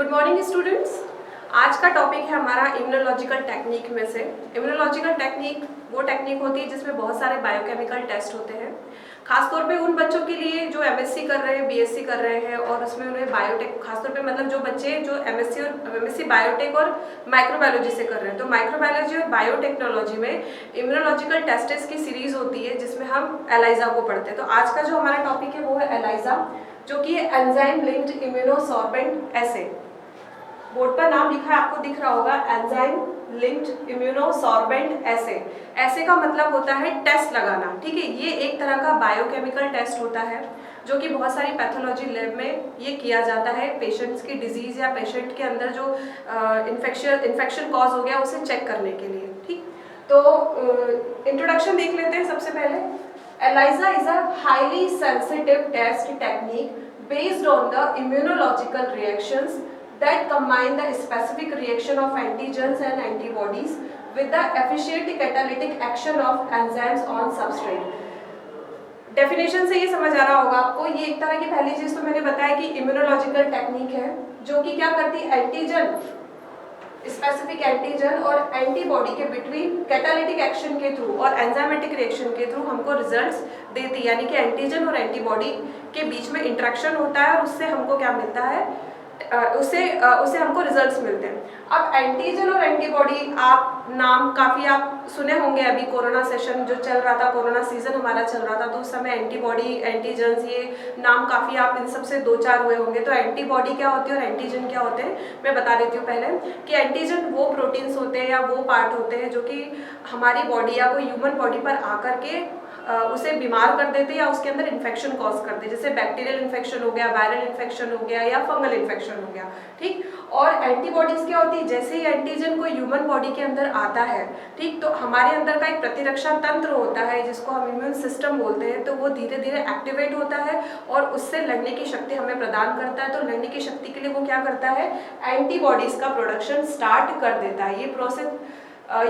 Good morning students. आज का topic है हमारा इम्यूनोलॉजिकल टेक्निक में से। इम्यूनोलॉजिकल टेक्निक वो टेक्निक होती है जिसमें बहुत सारे बायोकेमिकल टेस्ट होते हैं, खासतौर पे उन बच्चों के लिए जो एमएससी कर रहे हैं, बीएससी कर रहे हैं और उसमें उन्हें बायोटेक, खासतौर पे मतलब जो बच्चे जो एमएससी बायोटेक और माइक्रोबायोलॉजी से कर रहे हैं, तो माइक्रोबायोलॉजी और बायोटेक्नोलॉजी में इम्यूनोलॉजिकल टेस्ट्स की सीरीज होती है जिसमें हम एलाइजा को पढ़ते हैं। तो आज का जो हमारा टॉपिक है वो है एलाइजा, जो कि एंजाइम लिंक्ड इम्यूनोसॉर्बेंट एसे। बोर्ड पर नाम लिखा है, आपको दिख रहा होगा, एंजाइम लिंक्ड इम्यूनोसॉर्बेंट एसे। एसे का मतलब होता है टेस्ट लगाना, ठीक है। ये एक तरह का बायोकेमिकल टेस्ट होता है जो कि बहुत सारी पैथोलॉजी लैब में ये किया जाता है पेशेंट्स की डिजीज या पेशेंट के अंदर जो इन्फेक्शन कॉज हो गया उसे चेक करने के लिए, ठीक। तो इंट्रोडक्शन देख लेते हैं सबसे पहले। ELISA is a highly sensitive test technique based on the immunological reactions that combine the specific reaction of antigens and antibodies with the efficient catalytic action of enzymes on substrate। Definition से ये समझ आ रहा होगा आपको, ये एक तरह की पहली चीज तो मैंने बताया कि इम्यूनोलॉजिकल टेक्निक है जो कि क्या करती है, एंटीजन, स्पेसिफिक एंटीजन और एंटीबॉडी के बिटवीन कैटालिटिक एक्शन के थ्रू और एंजाइमेटिक रिएक्शन के थ्रू हमको रिजल्ट्स देती है। यानी कि एंटीजन और एंटीबॉडी के बीच में इंटरेक्शन होता है और उससे हमको क्या मिलता है, उससे हमको रिजल्ट्स मिलते हैं। अब एंटीजन और एंटीबॉडी, आप नाम काफ़ी आप सुने होंगे, अभी कोरोना सेशन जो चल रहा था, कोरोना सीजन हमारा चल रहा था, तो उस समय एंटीबॉडी, एंटीजन्स, ये नाम काफ़ी आप इन सब से दो चार हुए होंगे। तो एंटीबॉडी क्या होती है और एंटीजन क्या होते हैं, मैं बता देती हूँ पहले कि एंटीजन वो प्रोटीन्स होते हैं या वो पार्ट होते हैं जो कि हमारी बॉडी या कोई ह्यूमन बॉडी पर आकर के उसे बीमार कर देते या उसके अंदर इन्फेक्शन कॉज करते, जैसे बैक्टीरियल इन्फेक्शन हो गया, वायरल इन्फेक्शन हो गया या फंगल इन्फेक्शन हो गया, ठीक। और एंटीबॉडीज क्या होती है, जैसे ही एंटीजन कोई ह्यूमन बॉडी के अंदर आता है, ठीक, तो हमारे अंदर का एक प्रतिरक्षा तंत्र होता है जिसको हम इम्यून सिस्टम बोलते हैं, तो वो धीरे धीरे एक्टिवेट होता है और उससे लड़ने की शक्ति हमें प्रदान करता है। तो लड़ने की शक्ति के लिए वो क्या करता है, एंटीबॉडीज का प्रोडक्शन स्टार्ट कर देता है। ये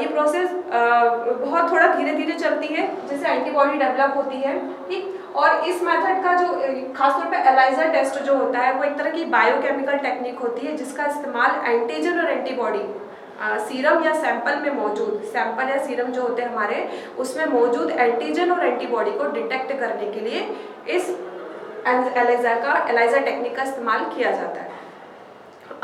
प्रोसेस बहुत थोड़ा धीरे धीरे चलती है, जैसे एंटीबॉडी डेवलप होती है, ठीक। और इस मेथड का जो खासतौर पे एलाइजा टेस्ट जो होता है वो एक तरह की बायोकेमिकल टेक्निक होती है जिसका इस्तेमाल एंटीजन और एंटीबॉडी सीरम या सैंपल में मौजूद, सैंपल या सीरम जो होते हैं हमारे, उसमें मौजूद एंटीजन और एंटीबॉडी को डिटेक्ट करने के लिए इस एलाइजा टेक्निक का इस्तेमाल किया जाता है।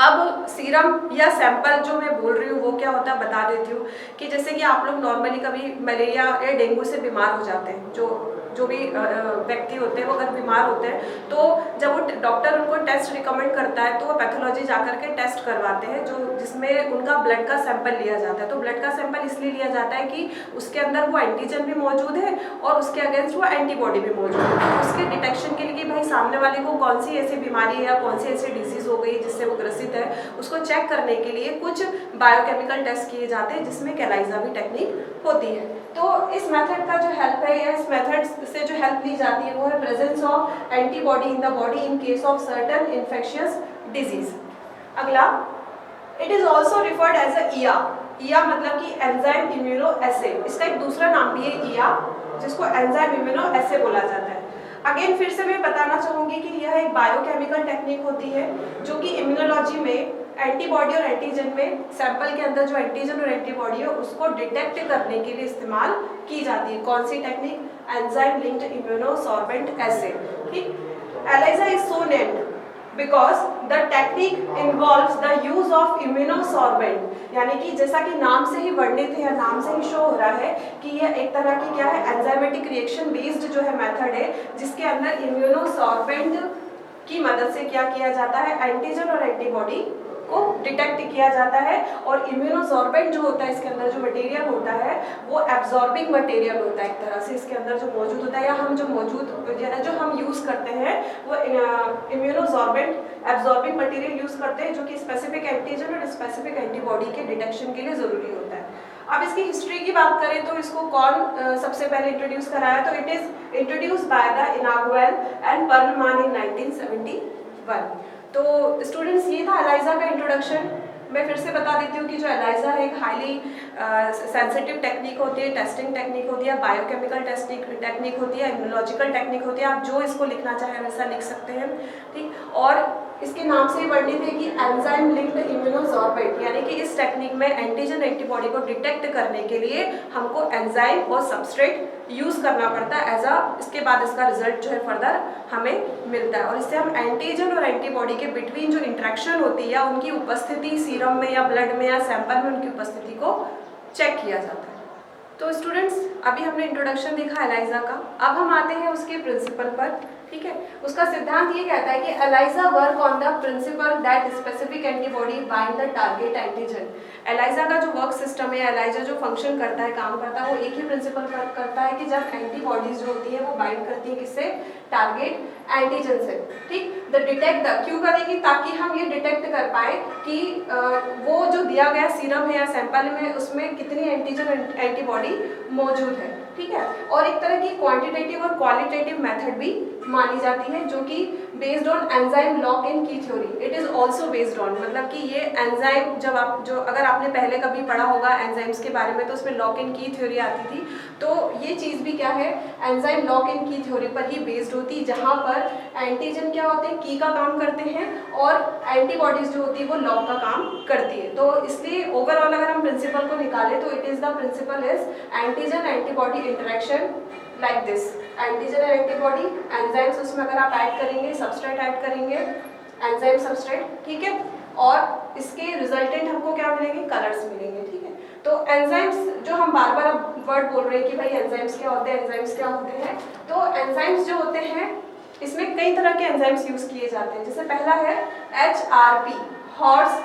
अब सीरम या सैंपल जो मैं बोल रही हूँ वो क्या होता है बता देती हूँ कि जैसे कि आप लोग नॉर्मली कभी मलेरिया या डेंगू से बीमार हो जाते हैं, जो भी व्यक्ति होते हैं वो अगर बीमार होते हैं तो जब वो डॉक्टर उनको टेस्ट रिकमेंड करता है तो वो पैथोलॉजी जाकर के टेस्ट करवाते हैं, जो जिसमें उनका ब्लड का सैंपल लिया जाता है। तो ब्लड का सैंपल इसलिए लिया जाता है कि उसके अंदर वो एंटीजन भी मौजूद है और उसके अगेंस्ट वो एंटीबॉडी भी मौजूद है। तो उसके डिटेक्शन के लिए कि भाई सामने वाले को कौन सी ऐसी बीमारी है या कौन सी ऐसी डिजीज हो गई जिससे वो ग्रसित है, उसको चेक करने के लिए कुछ बायोकेमिकल टेस्ट किए जाते हैं जिसमें एलाइजा भी टेक्निक होती है। तो इस मेथड का जो हेल्प है या इस मेथड से जो हेल्प ली जाती है वो है presence of antibody in the body in case of certain infectious disease. अगला, it is also referred as a EIA. EIA मतलब कि एंजाइम इम्यूनो एसे, इसका एक दूसरा नाम भी है ईया, जिसको एंजाइम इम्यूनो एसे बोला जाता है। अगेन फिर से मैं बताना चाहूँगी कि यह एक बायोकेमिकल टेक्निक होती है जो कि इम्यूनोलॉजी में एंटीबॉडी और एंटीजन में सैंपल के अंदर जो एंटीजन और एंटीबॉडी है उसको डिटेक्ट करने के लिए इस्तेमाल की जाती है। कौन सी technique, enzyme linked immunosorbent assay, ठीक। ELISA is so named because the technique involves the use of immunosorbent, यानी कि जैसा कि नाम से ही वर्णित है या नाम से ही शो हो रहा है कि यह एक तरह की क्या है, एंजाइमेटिक रिएक्शन बेस्ड जो है मेथड है जिसके अंदर इम्यूनोसॉर्बेंट की मदद से क्या किया जाता है, एंटीजन और एंटीबॉडी को डिटेक्ट किया जाता है। और इम्यूनोसॉर्बेंट जो होता है इसके अंदर जो मटेरियल होता है वो एब्जॉर्बिंग मटेरियल होता है एक तरह से, इसके अंदर जो मौजूद होता है या हम जो हम यूज करते हैं वो इम्यूनोसॉर्बेंट एब्जॉर्बिंग मटेरियल यूज करते हैं जो कि स्पेसिफिक एंटीजन और स्पेसिफिक एंटीबॉडी के डिटेक्शन के लिए जरूरी होता है। अब इसकी हिस्ट्री की बात करें तो इसको कौन सबसे पहले इंट्रोड्यूस कराया, तो it is introduce by the Engvall and Perlmann in 1971। तो स्टूडेंट्स ये था एलाइजा का इंट्रोडक्शन। मैं फिर से बता देती हूँ कि जो एलाइजा है एक हाईली सेंसिटिव टेक्निक होती है, टेस्टिंग टेक्निक होती है, बायोकेमिकल टेक्निक होती है, इम्यूनोलॉजिकल टेक्निक होती है। आप जो इसको लिखना चाहें वैसा लिख सकते हैं, ठीक। और इसके नाम से वर्णित है कि एंजाइम लिंक्ड इम्यूनोसॉर्बेंट, यानी कि इस टेक्निक में एंटीजन एंटीबॉडी को डिटेक्ट करने के लिए हमको एंजाइम और सबस्ट्रेट यूज करना पड़ता है इसके बाद इसका रिजल्ट जो है फर्दर हमें मिलता है। और इससे हम एंटीजन और एंटीबॉडी के बिटवीन जो इंट्रैक्शन होती है या उनकी उपस्थिति सीरम में या ब्लड में या सैंपल में उनकी उपस्थिति को चेक किया जाता है। तो स्टूडेंट्स, अभी हमने इंट्रोडक्शन देखा एलाइजा का, अब हम आते हैं उसके प्रिंसिपल पर, ठीक है। उसका सिद्धांत ये कहता है कि ELISA work on the principle that specific antibody bind the target antigen. ELISA का जो वर्क सिस्टम है, एलाइजा जो फंक्शन करता है, काम करता है, वो एक ही प्रिंसिपल पर करता है कि जब एंटीबॉडीज जो होती है वो बाइंड करती है किससे, टारगेट एंटीजन से, ठीक। क्यों करेगी, ताकि हम ये डिटेक्ट कर पाए कि वो जो दिया गया सीरम है या सैंपल में उसमें कितनी एंटीजन एंटीबॉडी मौजूद है, ठीक है। और एक तरह की क्वांटिटेटिव और क्वालिटेटिव मेथड भी मानी जाती है जो कि based on enzyme lock and key theory. It is also based on, मतलब कि ये एंजाइम अगर आपने पहले कभी पढ़ा होगा एंजाइम्स के बारे में तो उसमें लॉक इन की थ्योरी आती थी। तो ये चीज़ भी क्या है, enzyme lock and key theory पर ही बेस्ड होती है, जहाँ पर एंटीजन क्या होते हैं, की का काम करते हैं और एंटीबॉडीज जो होती है वो लॉक का काम करती है। तो इसलिए ओवरऑल अगर हम प्रिंसिपल को निकालें तो it is the principle is antigen antibody interaction like this. Antigen और एंटीबॉडी, एंजाइम्स उसमें अगर आप ऐड करेंगे, सबस्ट्रेट ऐड करेंगे, एंजाइम सबस्ट्रेट, ठीक है। और इसके रिजल्टेंट हमको क्या मिलेंगे, कलर्स मिलेंगे, ठीक है। तो एंजाइम्स जो हम बार बार वर्ड बोल रहे हैं कि भाई एंजाइम्स क्या होते हैं, एंजाइम्स क्या होते हैं, तो एंजाइम्स जो होते हैं इसमें कई तरह के एंजाइम्स यूज किए जाते हैं। जैसे पहला है HRP, horse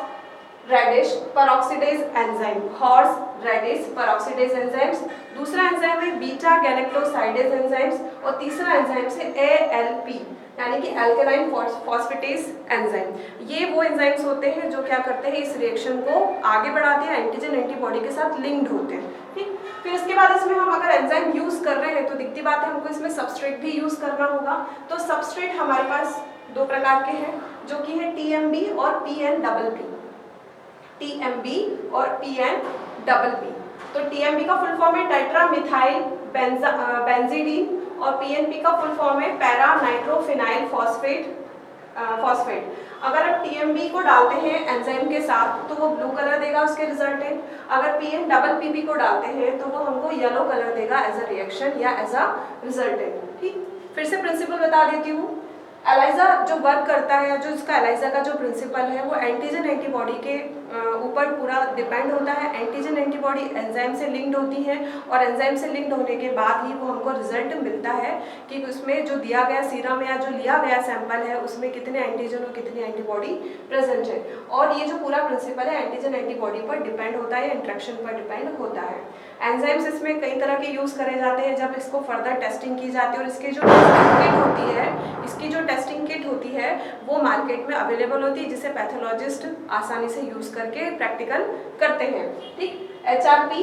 radish peroxidase enzyme, horse radish peroxidase enzymes. दूसरा एंजाइम है बीटा गैलेक्टोसाइडेज एंजाइम्स और तीसरा एंजाइम है ALP, यानी कि अल्कलाइन फॉस्फेटेज एंजाइम। ये वो एंजाइम्स होते हैं जो क्या करते हैं, इस रिएक्शन को आगे बढ़ाते हैं, एंटीजन एंटीबॉडी के साथ लिंक्ड होते हैं, ठीक। फिर इसके बाद इसमें हम अगर एंजाइम यूज कर रहे हैं तो दिखती बात है हमको इसमें सबस्ट्रेट भी यूज करना होगा। तो सबस्ट्रेट हमारे पास दो प्रकार के हैं जो कि है TMB और PN-BB। TMB और PN-BB। तो TMB का फुल फॉर्म है टेट्रा मिथाइल बेंजीडीन और PNP का फुल फॉर्म है पैरा नाइट्रोफिनाइल फॉस्फेट। अगर आप TMB को डालते हैं एंजाइम के साथ तो वो ब्लू कलर देगा उसके रिजल्टेंट। अगर PN-BB को डालते हैं तो वो हमको येलो कलर देगा एज अ रिएक्शन या एज अ रिजल्टेंट, ठीक। फिर से प्रिंसिपल बता देती हूँ। एलाइजा जो वर्क करता है, जो इसका एलाइजा का जो प्रिंसिपल है वो एंटीजन एंटीबॉडी के ऊपर पूरा डिपेंड होता है। एंटीजन एंटीबॉडी एंजाइम से लिंक्ड होती है और एंजाइम से लिंक्ड होने के बाद ही वो हमको रिजल्ट मिलता है कि उसमें जो दिया गया सीरम या जो लिया गया सैंपल है उसमें कितने एंटीजन और कितनी एंटीबॉडी प्रेजेंट है। और ये जो पूरा प्रिंसिपल है एंटीजन एंटीबॉडी पर डिपेंड होता है, इंट्रैक्शन पर डिपेंड होता है। एंजाइम्स इसमें कई तरह के यूज करे जाते हैं जब इसको फर्दर टेस्टिंग की जाती है और इसकी जो टेस्टिंग किट होती है वो मार्केट में अवेलेबल होती है, जिसे पैथोलॉजिस्ट आसानी से यूज करके प्रैक्टिकल करते हैं, ठीक। HRP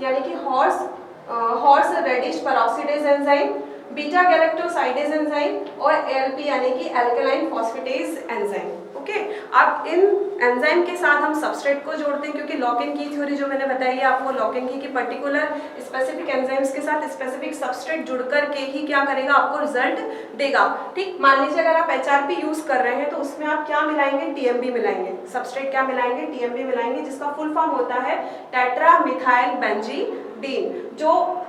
यानी कि horse radish peroxidase enzyme, beta galactosidase enzyme और ALP यानी कि अल्कलाइन फॉस्फेटेज एंजाइम, ओके। अब इन एंजाइम के साथ हम सबस्ट्रेट को जोड़ते हैं क्योंकि लॉक इन की थ्योरी जो मैंने बताई है आपको, लॉक इन की पर्टिकुलर स्पेसिफिक एंजाइम्स के साथ स्पेसिफिक सबस्ट्रेट जुड़ करके ही क्या करेगा, आपको रिजल्ट देगा, ठीक। मान लीजिए अगर आप HRP यूज कर रहे हैं तो उसमें आप क्या मिलाएंगे, TMB मिलाएंगे। सबस्ट्रेट क्या मिलाएंगे, TMB मिलाएंगे, जिसका फुल फॉर्म होता है टेट्रा मिथाइल बेंजीडीन, जो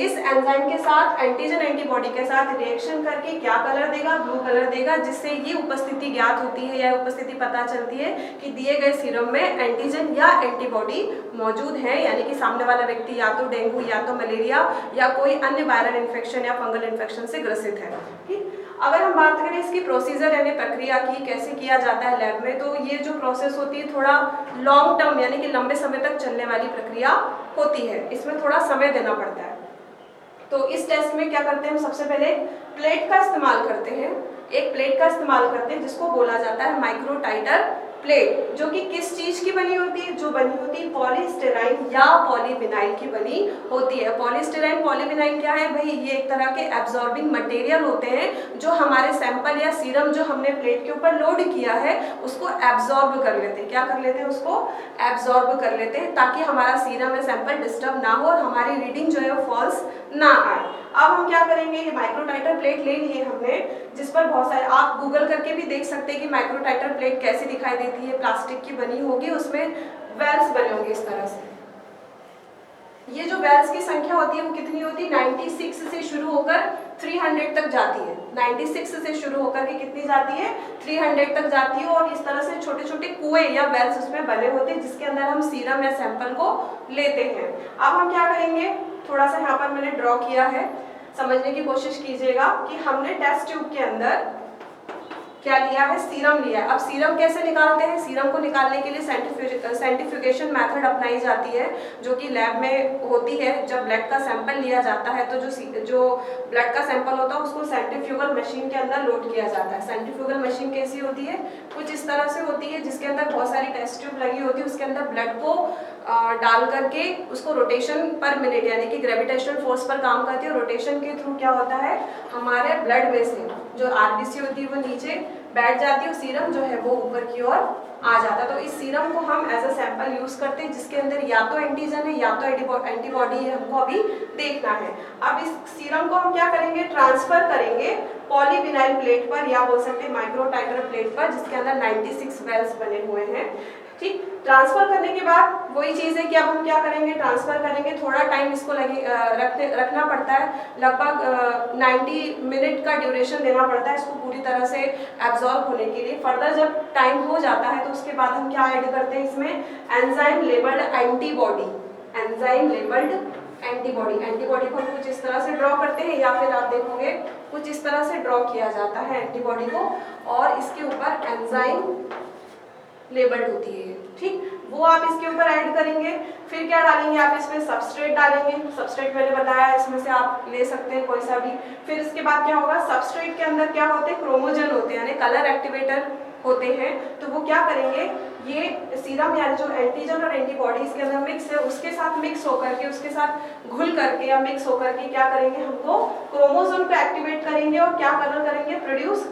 इस एंजाइम के साथ एंटीजन एंटीबॉडी के साथ रिएक्शन करके क्या कलर देगा, ब्लू कलर देगा, जिससे ये उपस्थिति ज्ञात होती है या उपस्थिति पता चलती है कि दिए गए सीरम में एंटीजन या एंटीबॉडी मौजूद है, यानी कि सामने वाला व्यक्ति या तो डेंगू या तो मलेरिया या कोई अन्य वायरल इन्फेक्शन या फंगल इन्फेक्शन से ग्रसित है, ठीक। अगर हम बात करें इसकी प्रोसीजर यानी प्रक्रिया की, कैसे किया जाता है लैब में, तो ये जो प्रोसेस होती है थोड़ा लॉन्ग टर्म यानी कि लंबे समय तक चलने वाली प्रक्रिया होती है, इसमें थोड़ा समय देना पड़ता है। तो इस टेस्ट में क्या करते हैं हम, सबसे पहले प्लेट का इस्तेमाल करते हैं, एक प्लेट का इस्तेमाल करते हैं जिसको बोला जाता है माइक्रो टाइटर प्लेट जो कि किस चीज की बनी होती है, जो बनी होती है पॉलीस्टाइरीन या पॉलीविनाइल की बनी होती है। पॉलीस्टाइरीन पॉलीविनाइल क्या है भाई, ये एक तरह के एब्जॉर्बिंग मटेरियल होते हैं जो हमारे सैंपल या सीरम जो हमने प्लेट के ऊपर लोड किया है उसको एब्जॉर्ब कर लेते हैं। क्या कर लेते हैं, उसको एब्जॉर्ब कर लेते हैं ताकि हमारा सीरम या सैंपल डिस्टर्ब ना हो और हमारी रीडिंग जो है वो फॉल्स ना आए। अब हम क्या करेंगे, ये माइक्रोटाइटर प्लेट ले लिए हमने, जिस पर बहुत सारे, आप गूगल करके भी देख सकते हैं कि माइक्रोटाइटर प्लेट कैसी दिखाई देती है, प्लास्टिक की बनी होगी, उसमें वेल्स बने होंगे इस तरह से। ये जो वेल्स की संख्या होती है वो कितनी होती है, 96 से शुरू होकर 300 तक जाती है। 96 से शुरू होकर के कितनी जाती है, 300 तक जाती है। और इस तरह से छोटे छोटे कुएं या वेल्स उसमें बने होते हैं जिसके अंदर हम सीरम या सैंपल को लेते हैं। अब हम क्या करेंगे, थोड़ा सा यहाँ पर मैंने ड्रॉ किया है, समझने की कोशिश कीजिएगा कि हमने टेस्ट ट्यूब के अंदर क्या लिया है, सीरम लिया है। अब सीरम कैसे निकालते हैं, सीरम को निकालने के लिए सेंट्रीफ्यूगेशन मेथड अपनाई जाती है जो कि लैब में होती है। जब ब्लड का सैंपल लिया जाता है तो जो ब्लड का सैंपल होता है उसको सेंट्रीफ्यूगल मशीन के अंदर लोड किया जाता है। सेंट्रीफ्यूगल मशीन कैसी होती है, कुछ इस तरह से होती है जिसके अंदर बहुत सारी टेस्ट ट्यूब लगी होती है, उसके अंदर ब्लड को डाल करके उसको रोटेशन पर मिनट यानी कि ग्रेविटेशनल फोर्स पर काम करती है। रोटेशन के थ्रू क्या होता है, हमारे ब्लड में से जो आरबीसी होती है वो नीचे बैठ जाती है और सीरम जो है वो ऊपर की ओर आ जाता है। तो इस सीरम को हम एज अ सैंपल यूज करते हैं जिसके अंदर या तो एंटीजन है या तो एंटीबॉडी है, हमको अभी देखना है। अब इस सीरम को हम क्या करेंगे, ट्रांसफर करेंगे पॉलीविनाइल प्लेट पर या बोल सकते हैं माइक्रोटाइटर प्लेट पर जिसके अंदर 96 वेल्स बने हुए हैं। ठीक, ट्रांसफर करने के बाद वही चीज़ है कि अब हम क्या करेंगे, ट्रांसफर करेंगे, थोड़ा टाइम इसको रखना पड़ता है, लगभग 90 मिनट का ड्यूरेशन देना पड़ता है इसको पूरी तरह से एब्जॉर्ब होने के लिए। फर्दर जब टाइम हो जाता है तो उसके बाद हम क्या ऐड करते हैं इसमें, enzyme labelled antibody. Enzyme labelled antibody को कुछ इस तरह से ड्रॉ करते हैं या फिर आप देखोगे कुछ इस तरह से ड्रॉ किया जाता है एंटीबॉडी को और इसके ऊपर एंजाइम लेबल्ड होती है। ठीक, वो आप इसके ऊपर ऐड करेंगे। फिर क्या डालेंगे, आप इसमें सबस्ट्रेट डालेंगे। सबस्ट्रेट मैंने बताया इसमें से आप ले सकते हैं कोई सा भी। फिर इसके बाद क्या होगा, सबस्ट्रेट के अंदर क्या होते हैं, क्रोमोजन होते हैं यानी कलर एक्टिवेटर होते हैं। तो वो क्या करेंगे, ये सीरम यानी जो एंटीजन और एंटीबॉडी इसके अंदर मिक्स है उसके साथ मिक्स होकर के, उसके साथ घुल करके या मिक्स होकर के क्या करेंगे, हमको क्रोमोजोम को एक्टिवेट करेंगे और क्या कलर करेंगे,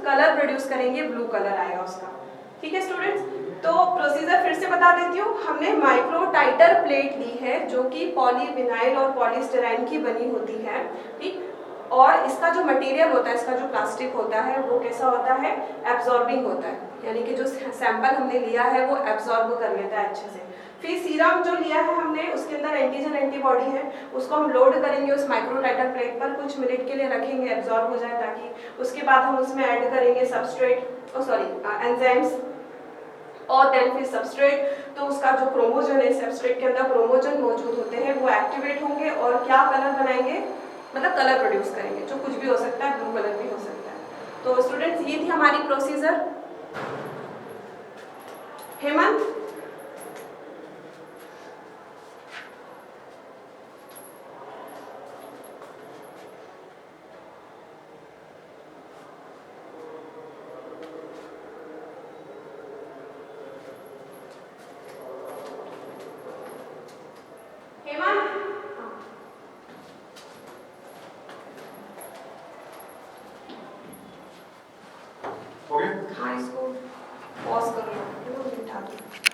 कलर प्रोड्यूस करेंगे, ब्लू कलर आएगा उसका। ठीक है स्टूडेंट्स, तो प्रोसीजर फिर से बता देती हूँ। हमने माइक्रोटाइटर प्लेट ली है जो कि पॉलीविनाइल और पॉलीस्टाइरीन की बनी होती है। ठीक, और इसका जो मटेरियल होता है, इसका जो प्लास्टिक होता है वो कैसा होता है, एब्जॉर्बिंग होता है, यानी कि जो सैंपल हमने लिया है वो एब्जॉर्ब कर लेता है अच्छे से। फिर सीरम जो लिया है हमने उसके अंदर एंटीजन एंटीबॉडी है, उसको हम लोड करेंगे उस माइक्रोटाइटर प्लेट पर, कुछ मिनट के लिए रखेंगे एब्जॉर्ब हो जाए ताकि, उसके बाद हम उसमें ऐड करेंगे एंजाइम्स और देन फिर सबस्ट्रेट। तो उसका जो क्रोमोजन है, सबस्ट्रेट के अंदर क्रोमोजन मौजूद होते हैं वो एक्टिवेट होंगे और क्या कलर बनाएंगे, मतलब कलर प्रोड्यूस करेंगे, जो कुछ भी हो सकता है, ब्लू कलर भी हो सकता है। तो स्टूडेंट्स ये थी हमारी प्रोसीजर। हेमंत,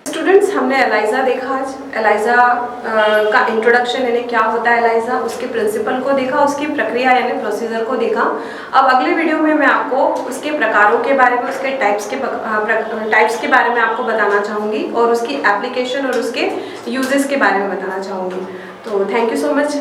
स्टूडेंट्स हमने एलाइजा देखा आज। एलाइजा का इंट्रोडक्शन यानी क्या होता है एलाइजा, उसके प्रिंसिपल को देखा, उसकी प्रक्रिया यानी प्रोसीजर को देखा। अब अगले वीडियो में मैं आपको उसके प्रकारों के बारे में, उसके टाइप्स के बारे में आपको बताना चाहूँगी और उसकी एप्लीकेशन और उसके यूजेस के बारे में बताना चाहूँगी। तो थैंक यू सो मच।